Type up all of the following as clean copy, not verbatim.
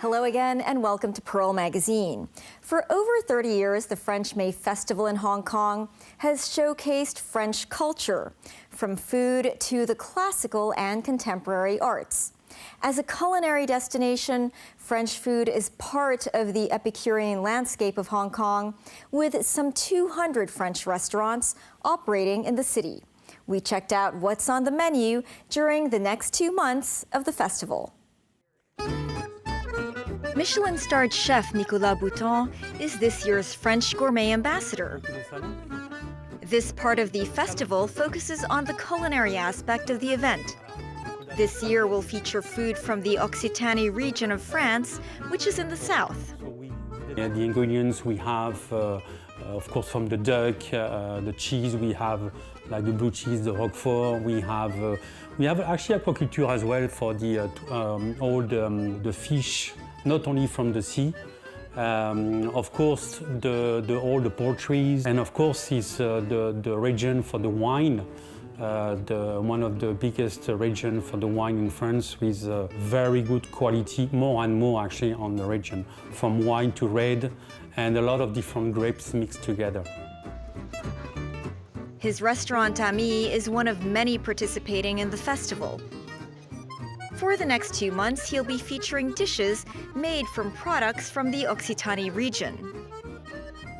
Hello again and welcome to Pearl Magazine. For over 30 years, the French May Festival in Hong Kong has showcased French culture, from food to the classical and contemporary arts. As a culinary destination, French food is part of the Epicurean landscape of Hong Kong, with some 200 French restaurants operating in the city. We checked out what's on the menu during the next 2 months of the festival. Michelin-starred chef Nicolas Bouton is this year's French gourmet ambassador. This part of the festival focuses on the culinary aspect of the event. This year will feature food from the Occitanie region of France, which is in the south. The ingredients we have, of course, from the duck, the cheese we have, like the blue cheese, the Roquefort. We have actually aquaculture as well for the all the fish, not only from the sea. Of course, all the poultry, and of course, is the region for the wine. One of the biggest region for the wine in France, with very good quality, more and more actually on the region, from wine to red, and a lot of different grapes mixed together. His restaurant Ami is one of many participating in the festival. For the next 2 months, he'll be featuring dishes made from products from the Occitanie region.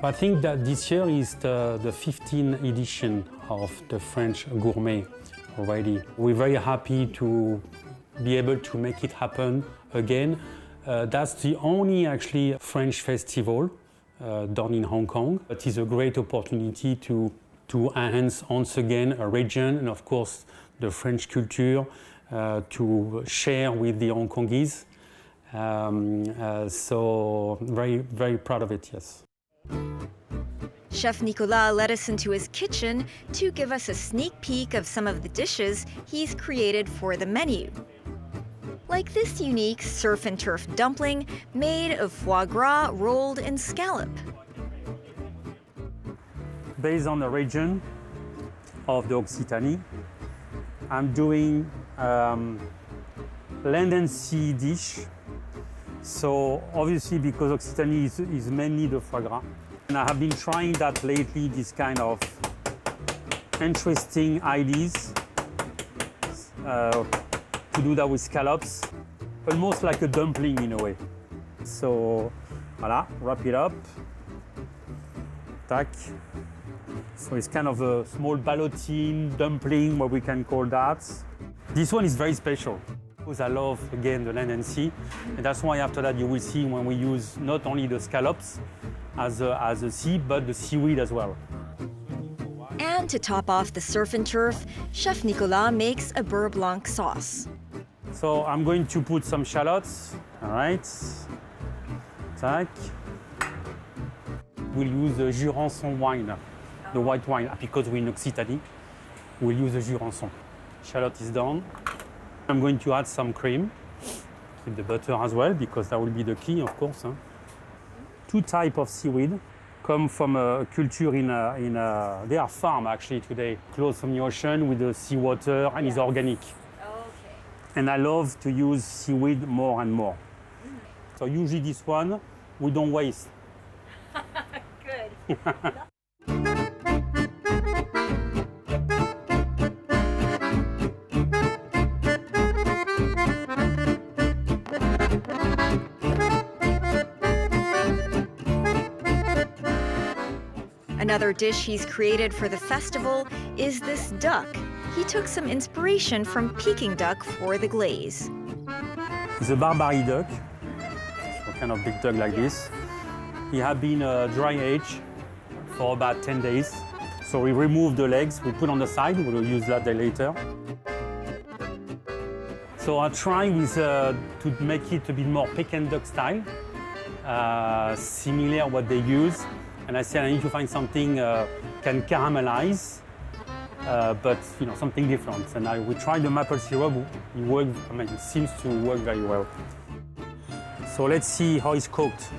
I think that this year is the 15th edition of the French Gourmet already. We're very happy to be able to make it happen again. That's the only actually French festival done in Hong Kong. It is a great opportunity to enhance once again a region and of course the French culture, to share with the Hong Kongese. So very, very proud of it, yes. Chef Nicolas led us into his kitchen to give us a sneak peek of some of the dishes he's created for the menu. Like this unique surf and turf dumpling made of foie gras rolled in scallop. Based on the region of the Occitanie, I'm doing land and sea dish. So obviously, because Occitanie is mainly the foie gras, and I have been trying that lately, this kind of interesting ideas to do that with scallops, almost like a dumpling in a way. So voilà, wrap it up. Tac. So it's kind of a small ballotine dumpling, what we can call that. This one is very special because I love, again, the land and sea. And that's why after that you will see when we use not only the scallops as a sea, but the seaweed as well. And to top off the surf and turf, Chef Nicolas makes a beurre blanc sauce. So I'm going to put some shallots, all right. Tac. We'll use the Jurançon wine, the white wine, because we're in Occitanie. We'll use the Jurançon. Shallot is done. I'm going to add some cream, keep the butter as well, because that will be the key, of course. Two types of seaweed come from a culture they are farmed actually today, close from the ocean with the seawater, and it's organic. Okay. And I love to use seaweed more and more. So usually this one, we don't waste. Good. Another dish he's created for the festival is this duck. He took some inspiration from Peking duck for the glaze. It's a Barbary duck, so kind of big duck like this. He had been dry aged for about 10 days. So we remove the legs, we put on the side, we'll use that later. So I try to make it a bit more Peking duck style, similar what they use. And I said I need to find something can caramelize, but something different. And we tried the maple syrup. It seems to work very well. So let's see how it's cooked.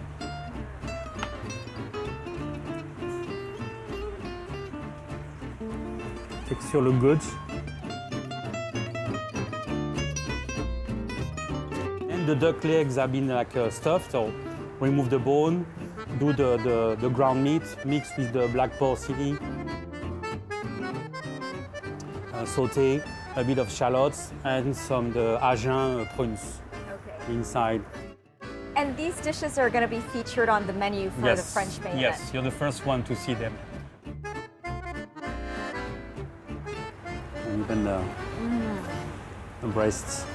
Texture look good. And the duck legs have been like stuffed, so remove the bone, do the ground meat, mix with the black porcini, saute a bit of shallots and some the Agen prunes inside. And these dishes are going to be featured on the menu for the French May event. Yes, you're the first one to see them. And even the breasts.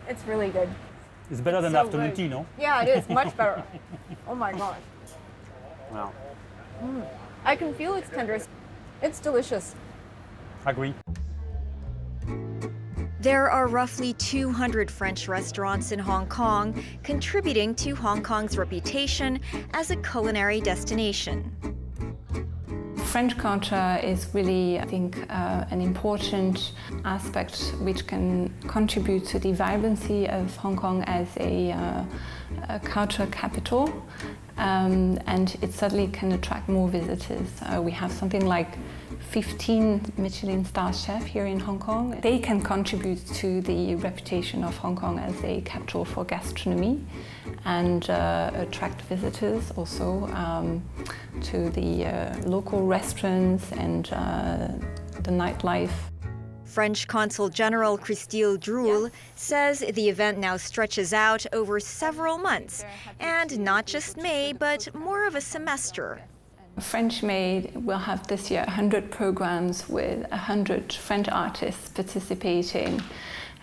It's really good. It's better than so afternoon good. tea, no? Yeah, it is. Much better. Oh my gosh. Wow. I can feel its tenderness. It's delicious. Agree. There are roughly 200 French restaurants in Hong Kong, contributing to Hong Kong's reputation as a culinary destination. French culture is really, I think, an important aspect which can contribute to the vibrancy of Hong Kong as a culture capital, and it certainly can attract more visitors. We have something like 15 Michelin star chefs here in Hong Kong. They can contribute to the reputation of Hong Kong as a capital for gastronomy and attract visitors also to the local restaurants and the nightlife. French Consul General Christille Droul says the event now stretches out over several months, and not just May, but more of a semester. French May will have this year 100 programs with 100 French artists participating.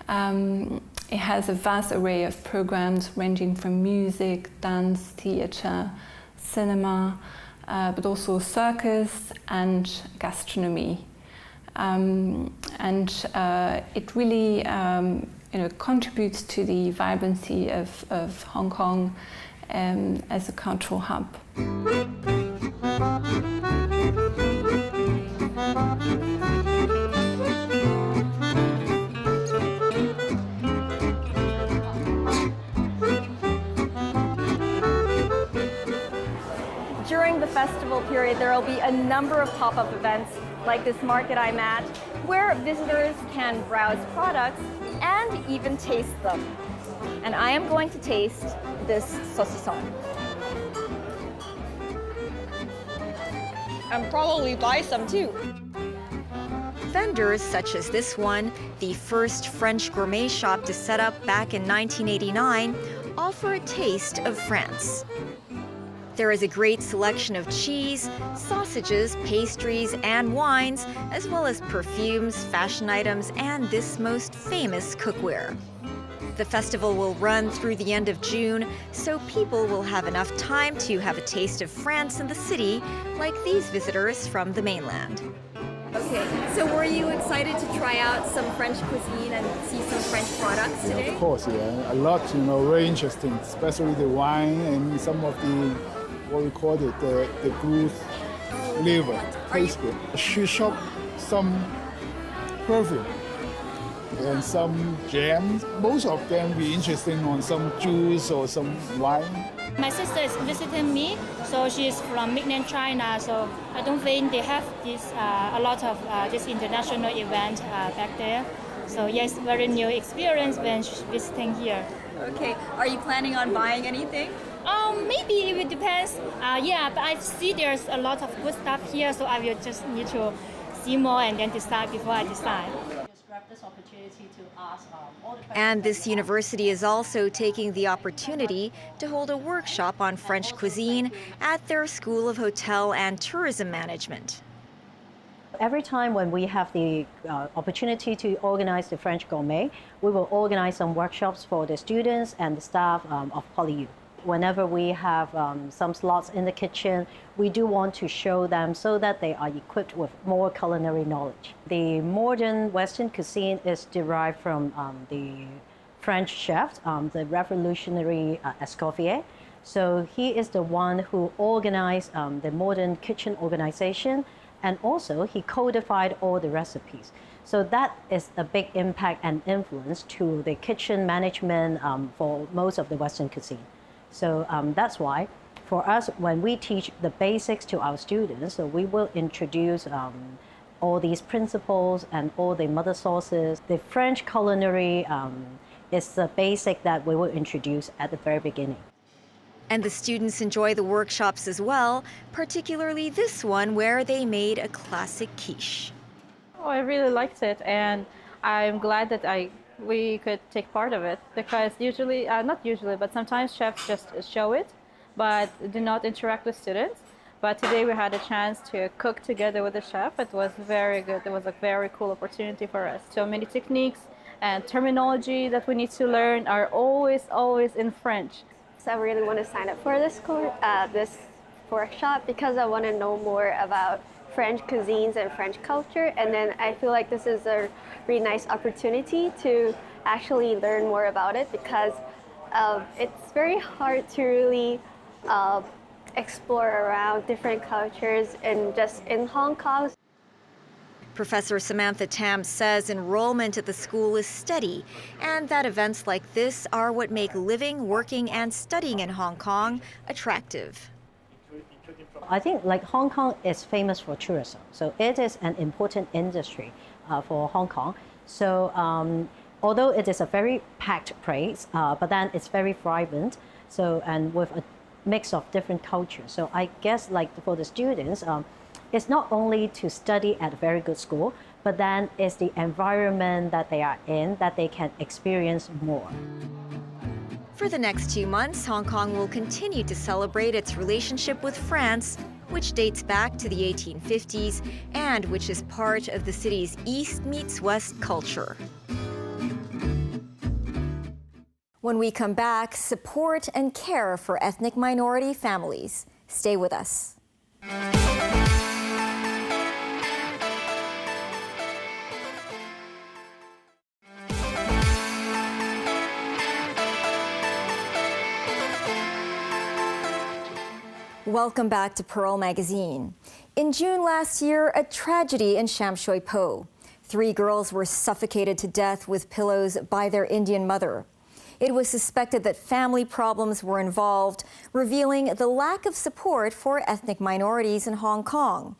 It has a vast array of programs ranging from music, dance, theatre, cinema, but also circus and gastronomy. It really contributes to the vibrancy of Hong Kong as a cultural hub. During the festival period, there will be a number of pop-up events like this market I'm at, where visitors can browse products and even taste them. And I am going to taste this saucisson. And probably buy some too. Vendors such as this one, the first French gourmet shop to set up back in 1989, offer a taste of France. There is a great selection of cheese, sausages, pastries, and wines, as well as perfumes, fashion items, and this most famous cookware. The festival will run through the end of June, so people will have enough time to have a taste of France in the city, like these visitors from the mainland. Okay, so were you excited to try out some French cuisine and see some French products today? Of course, yeah. A lot, very interesting, especially the wine and some of the, what we call it, the goose liver. Tastes good. She shopped some perfume and some jams. Most of them be interesting on some juice or some wine. My sister is visiting me, so she's from mainland China, so I don't think they have this a lot of this international event back there. So yes, very new experience when she's visiting here. Okay, are you planning on buying anything? Maybe it depends. Yeah, but I see there's a lot of good stuff here, so I will just need to see more and then decide before I decide. And this university is also taking the opportunity to hold a workshop on French cuisine at their School of Hotel and Tourism Management. Every time when we have the opportunity to organize the French Gourmet, we will organize some workshops for the students and the staff of PolyU. Whenever we have some slots in the kitchen, we do want to show them so that they are equipped with more culinary knowledge. The modern Western cuisine is derived from the French chef, the revolutionary Escoffier. So he is the one who organized the modern kitchen organization, and also he codified all the recipes. So that is a big impact and influence to the kitchen management for most of the Western cuisine. So that's why, for us, when we teach the basics to our students, so we will introduce all these principles and all the mother sauces. The French culinary It's the basic that we will introduce at the very beginning. And the students enjoy the workshops as well, particularly this one where they made a classic quiche. Oh, I really liked it, and I'm glad that we could take part of it, because usually, not usually, but sometimes chefs just show it, but do not interact with students. But today we had a chance to cook together with the chef. It was very good. It was a very cool opportunity for us. So many techniques and terminology that we need to learn are always in French. So I really want to sign up for this workshop because I want to know more about French cuisines and French culture, and then I feel like this is a really nice opportunity to actually learn more about it, because it's very hard to really explore around different cultures and just in Hong Kong. Professor Samantha Tam says enrollment at the school is steady, and that events like this are what make living, working, and studying in Hong Kong attractive. I think like Hong Kong is famous for tourism, so it is an important industry for Hong Kong. So although it is a very packed place, but then it's very vibrant. So and with a mix of different cultures. So I guess like for the students, it's not only to study at a very good school, but then it's the environment that they are in that they can experience more. For the next 2 months, Hong Kong will continue to celebrate its relationship with France, which dates back to the 1850s and which is part of the city's East meets West culture. When we come back, support and care for ethnic minority families. Stay with us. Welcome back to Pearl Magazine. In June last year, a tragedy in Sham Shui Po. 3 girls were suffocated to death with pillows by their Indian mother. It was suspected that family problems were involved, revealing the lack of support for ethnic minorities in Hong Kong.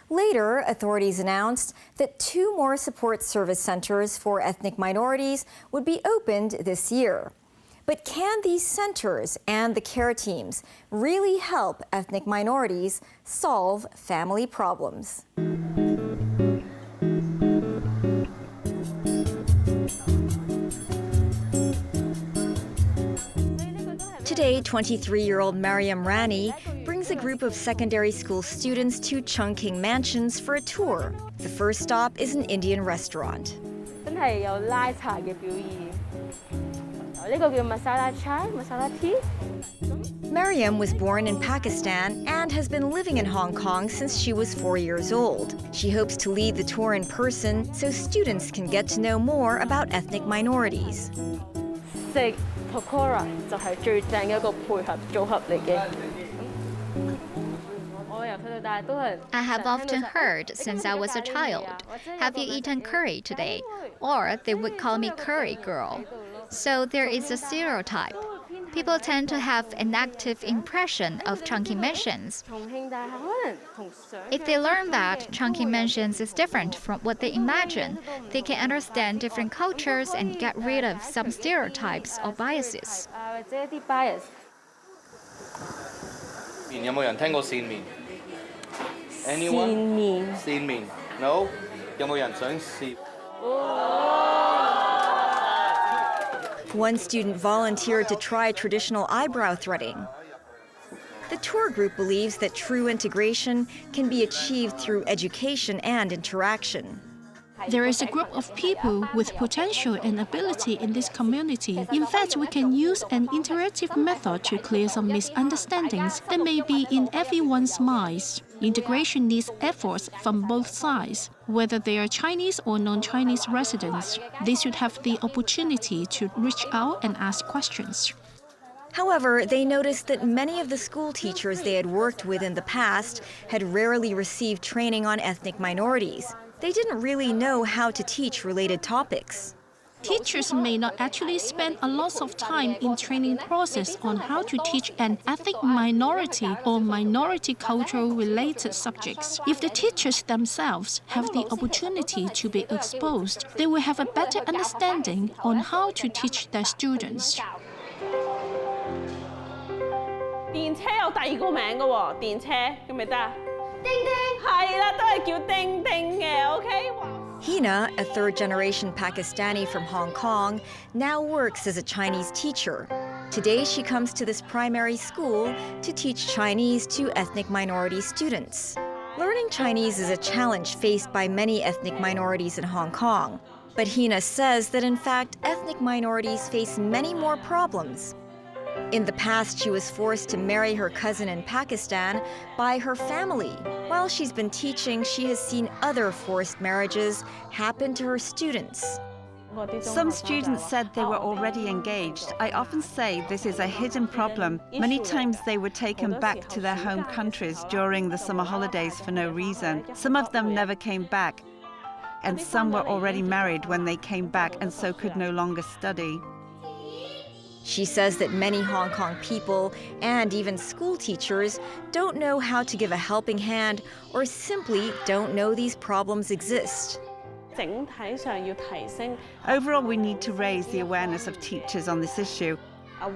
Later, authorities announced that 2 more support service centers for ethnic minorities would be opened this year. But can these centers and the care teams really help ethnic minorities solve family problems? Today, 23-year-old Mariam Rani brings a group of secondary school students to Chungking Mansions for a tour. The first stop is an Indian restaurant. Mariam was born in Pakistan and has been living in Hong Kong since she was 4 years old. She hopes to lead the tour in person so students can get to know more about ethnic minorities. Pakora 就係最正嘅一個配合組合嚟嘅。 I have often heard since I was a child, have you eaten curry today? Or they would call me curry girl. So there is a stereotype. People tend to have a negative impression of Chungking Mansions. If they learn that Chungking Mansions is different from what they imagine, they can understand different cultures and get rid of some stereotypes or biases. 有冇人聽過線麵 Anyone? 線麵 No? 有冇人想試 One student volunteered to try traditional eyebrow threading. The tour group believes that true integration can be achieved through education and interaction. There is a group of people with potential and ability in this community. In fact, we can use an interactive method to clear some misunderstandings that may be in everyone's minds. Integration needs efforts from both sides, whether they are Chinese or non-Chinese residents. They should have the opportunity to reach out and ask questions. However, they noticed that many of the school teachers they had worked with in the past had rarely received training on ethnic minorities. They didn't really know how to teach related topics. Teachers may not actually spend a lot of time in training process on how to teach an ethnic minority or minority cultural related subjects. If the teachers themselves have the opportunity to be exposed, they will have a better understanding on how to teach their students. 電車有第二個名嘅喎，電車記唔記得啊？丁丁係啦，都係叫丁丁嘅 ，OK。 Hina, a third-generation Pakistani from Hong Kong, now works as a Chinese teacher. Today, she comes to this primary school to teach Chinese to ethnic minority students. Learning Chinese is a challenge faced by many ethnic minorities in Hong Kong. But Hina says that, in fact, ethnic minorities face many more problems. In the past, she was forced to marry her cousin in Pakistan by her family. While she's been teaching, she has seen other forced marriages happen to her students. Some students said they were already engaged. I often say this is a hidden problem. Many times they were taken back to their home countries during the summer holidays for no reason. Some of them never came back, and some were already married when they came back and so could no longer study. She says that many Hong Kong people and even school teachers don't know how to give a helping hand or simply don't know these problems exist. Overall, we need to raise the awareness of teachers on this issue. I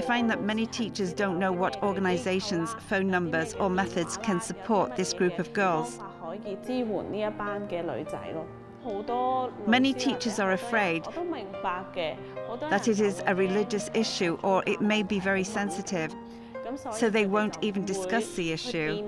find that many teachers don't know what organizations, phone numbers, or methods can support this group of girls. Many teachers are afraid that it is a religious issue or it may be very sensitive, so they won't even discuss the issue.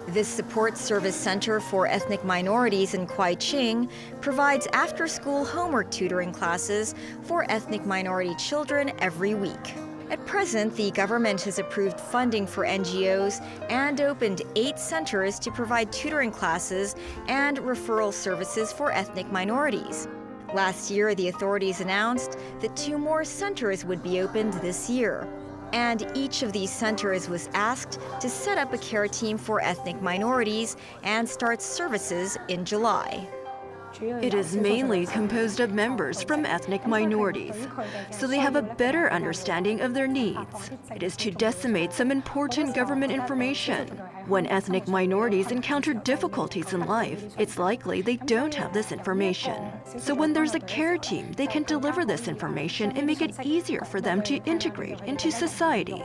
This support service center for ethnic minorities in Kwai Ching provides after-school homework tutoring classes for ethnic minority children every week. At present, the government has approved funding for NGOs and opened 8 centers to provide tutoring classes and referral services for ethnic minorities. Last year, the authorities announced that 2 more centers would be opened this year. And each of these centers was asked to set up a care team for ethnic minorities and start services in July. It is mainly composed of members from ethnic minorities, so they have a better understanding of their needs. It is to disseminate some important government information. When ethnic minorities encounter difficulties in life, it's likely they don't have this information. So when there's a care team, they can deliver this information and make it easier for them to integrate into society.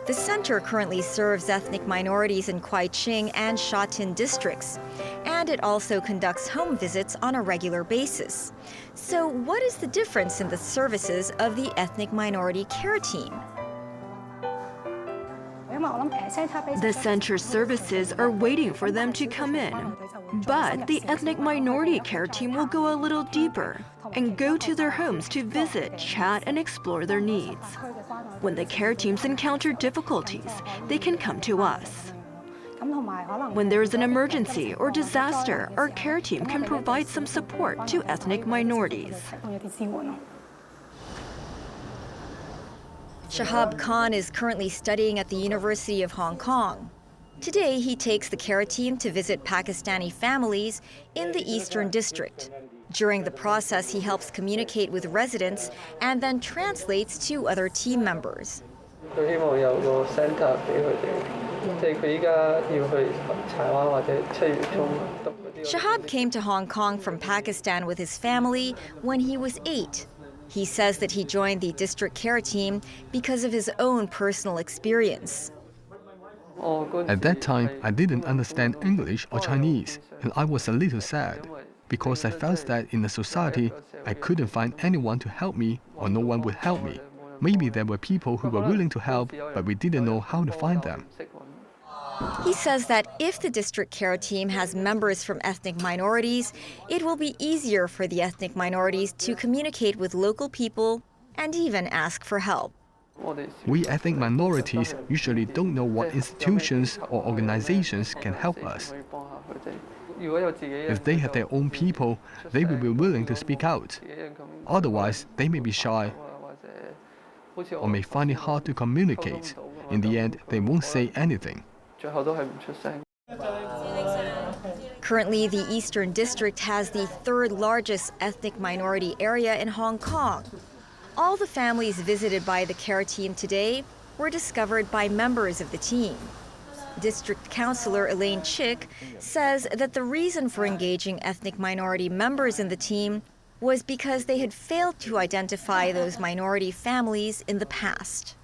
The center currently serves ethnic minorities in Kwai Ching and Sha Tin districts, and it also conducts home visits on a regular basis. So what is the difference in the services of the ethnic minority care team? The center's services are waiting for them to come in, but the ethnic minority care team will go a little deeper and go to their homes to visit, chat, and explore their needs. When the care teams encounter difficulties, they can come to us. When there is an emergency or disaster, our care team can provide some support to ethnic minorities. Shahab Khan is currently studying at the University of Hong Kong. Today, he takes the care team to visit Pakistani families in the Eastern District. During the process, he helps communicate with residents and then translates to other team members. Shahab came to Hong Kong from Pakistan with his family when he was 8. He says that he joined the district care team because of his own personal experience. At that time, I didn't understand English or Chinese, and I was a little sad, because I felt that in the society, I couldn't find anyone to help me or no one would help me. Maybe there were people who were willing to help, but we didn't know how to find them. He says that if the district care team has members from ethnic minorities, it will be easier for the ethnic minorities to communicate with local people and even ask for help. We ethnic minorities usually don't know what institutions or organizations can help us. If they have their own people, they will be willing to speak out. Otherwise, they may be shy or may find it hard to communicate. In the end, they won't say anything. Currently, the Eastern District has the third largest ethnic minority area in Hong Kong. All the families visited by the care team today were discovered by members of the team. District Councillor Elaine Chick says that the reason for engaging ethnic minority members in the team was because they had failed to identify those minority families in the past.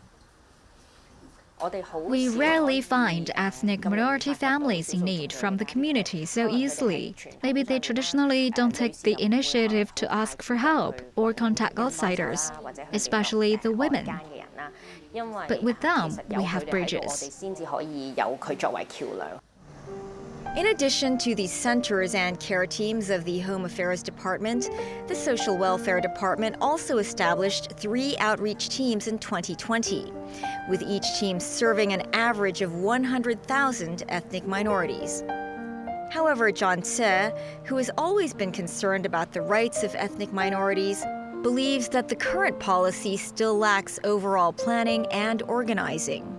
We rarely find ethnic minority families in need from the community so easily. Maybe they traditionally don't take the initiative to ask for help or contact outsiders, especially the women. But with them, we have bridges. In addition to the centers and care teams of the Home Affairs Department, the Social Welfare Department also established 3 outreach teams in 2020, with each team serving an average of 100,000 ethnic minorities. However, John Tse, who has always been concerned about the rights of ethnic minorities, believes that the current policy still lacks overall planning and organizing.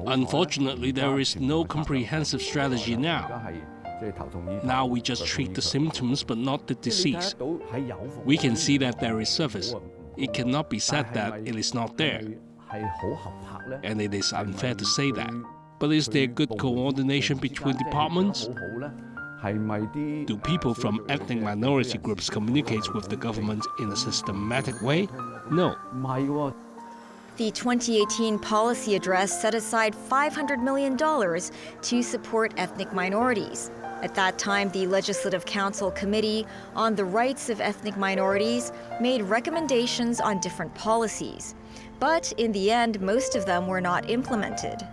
Unfortunately, there is no comprehensive strategy now. Now we just treat the symptoms but not the disease. We can see that there is surface. It cannot be said that it is not there. And it is unfair to say that. But is there good coordination between departments? Do people from ethnic minority groups communicate with the government in a systematic way? No. The 2018 policy address set aside $500 million to support ethnic minorities. At that time, the Legislative Council Committee on the Rights of Ethnic Minorities made recommendations on different policies. But in the end, most of them were not implemented.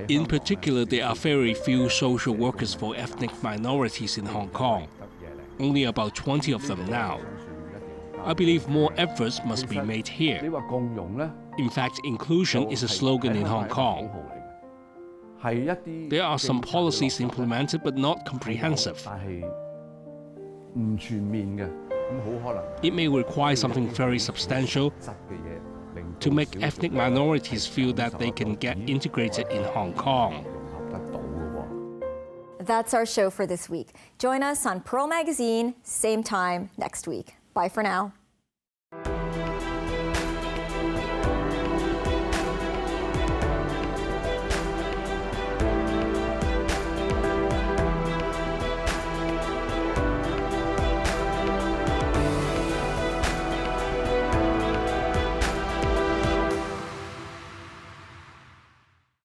In particular, there are very few social workers for ethnic minorities in Hong Kong. Only about 20 of them now. I believe more efforts must be made here. In fact, inclusion is a slogan in Hong Kong. There are some policies implemented but not comprehensive. It may require something very substantial to make ethnic minorities feel that they can get integrated in Hong Kong. That's our show for this week. Join us on Pearl Magazine, same time next week. Bye for now.